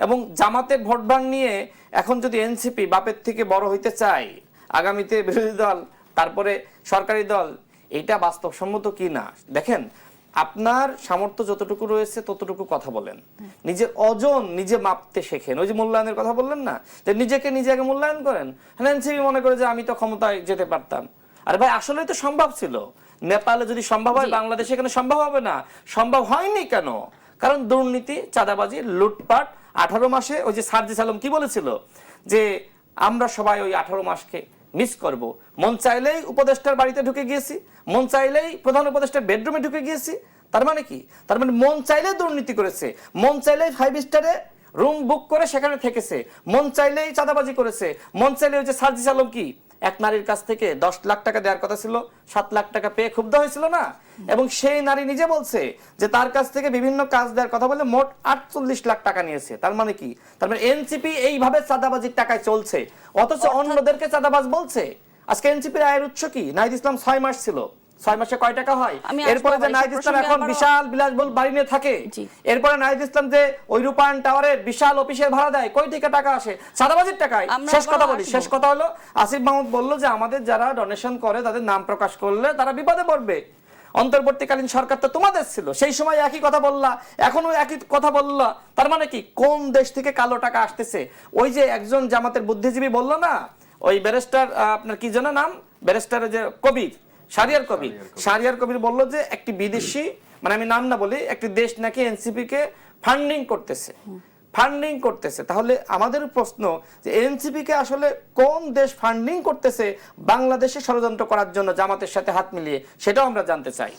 এবং জামাতের vote bank নিয়ে এখন যদি এনসিপি বাপের থেকে বড় হইতে চায়, আগামীতে বিরোধী দল তারপরে সরকারি দল, এটা বাস্তবসম্মত কি না দেখেন। আপনার সামর্থ্য যতটুকু রয়েছে ততটুকু কথা বলেন, নিজের ওজন নিজে মাপতে শেখেন। ওই যে মূল্যায়নের কথা বললেন না, যে নিজেকে নিজে আগে মূল্যায়ন করেন। এনসিপি মনে করে যে আমি তো ক্ষমতায় যেতে পারতাম। আরে ভাই আসলে তো সম্ভব ছিল। নেপালে যদি সম্ভব হয় বাংলাদেশে কেন সম্ভব হবে না? সম্ভব হয়নি কেন? কারণ দুর্নীতি, চাঁদাবাজি, লুটপাট। 18 মাসে ওই যে সার্জিস আলম কি বলেছিল যে আমরা সবাই ওই 18 মাসকে মিস করব। মন চাইলেই উপদেষ্টার বাড়িতে ঢুকে গিয়েছি, মন চাইলেই প্রধান উপদেষ্টার বেডরুমে ঢুকে গিয়েছি। তার মানে কি? তার মানে মন চাইলেই দুর্নীতি করেছে, মন চাইলেই 5 স্টারে রুম বুক করে সেখানে থেকেছে, মন চাইলেই চাঁদাবাজি করেছে, মন চাইলেই ওই যে সার্জিস আলম কি এক নারীর কাছ থেকে 10 লাখ টাকা দেওয়ার কথা ছিল, 7 লাখ টাকা পেয়ে ক্ষুব্ধ হয়েছিল না? এবং সেই নারী নিজে বলছে যে তার কাছ থেকে বিভিন্ন কাজ দেওয়ার কথা বলে মোট 48 লাখ টাকা নিয়েছে। তার মানে কি? তার মানে এনসিপি এইভাবে চাঁদাবাজির টাকায় চলছে, অথচ অন্যদেরকে চাঁদাবাজ বলছে। আজকে এনসিপির আয়ের উৎস কি? নাহিদ ইসলাম 6 মাস ছিল, 6 মাসে কয় টাকা হয়? এরপরে যে নাহিদ ইসলাম এখন বিশাল বিলাসবহুল বাড়ি নিয়ে থাকে, এরপরে নাহিদ ইসলাম যে ওই রূপায়ণ টাওয়ারের বিশাল অফিসের ভাড়া দেয়, কই থেকে টাকা আসে? চাঁদাবাজির টাকায়। শেষ কথা বলি, শেষ কথা হলো আসিফ মাহমুদ বলল যে আমাদের যারা ডোনেশন করে তাদের নাম প্রকাশ করলে তারা বিপদে পড়বে। অন্তর্বর্তীকালীন সরকার তো তোমাদের ছিল, সেই সময় একই কথা বললা, এখনো একই কথা বললা। তার মানে কি? কোন দেশ থেকে কালো টাকা আসতেছে? ওই যে একজন জামাতের বুদ্ধিজীবী বলল না, ওই ব্যারিস্টার আপনার কি যেন নাম, ব্যারিস্টারের যে কবির শাহরিয়ার কবির বলল যে একটি বিদেশি, মানে আমি নাম না বলি, একটি দেশ নাকি এনসিপি কে ফান্ডিং করতেছে। তাহলে আমাদের প্রশ্ন যে এনসিপি কে আসলে কোন দেশ ফান্ডিং করতেছে বাংলাদেশে ষড়যন্ত্র করার জন্য জামাতের সাথে হাত মিলিয়ে, সেটাও আমরা জানতে চাই।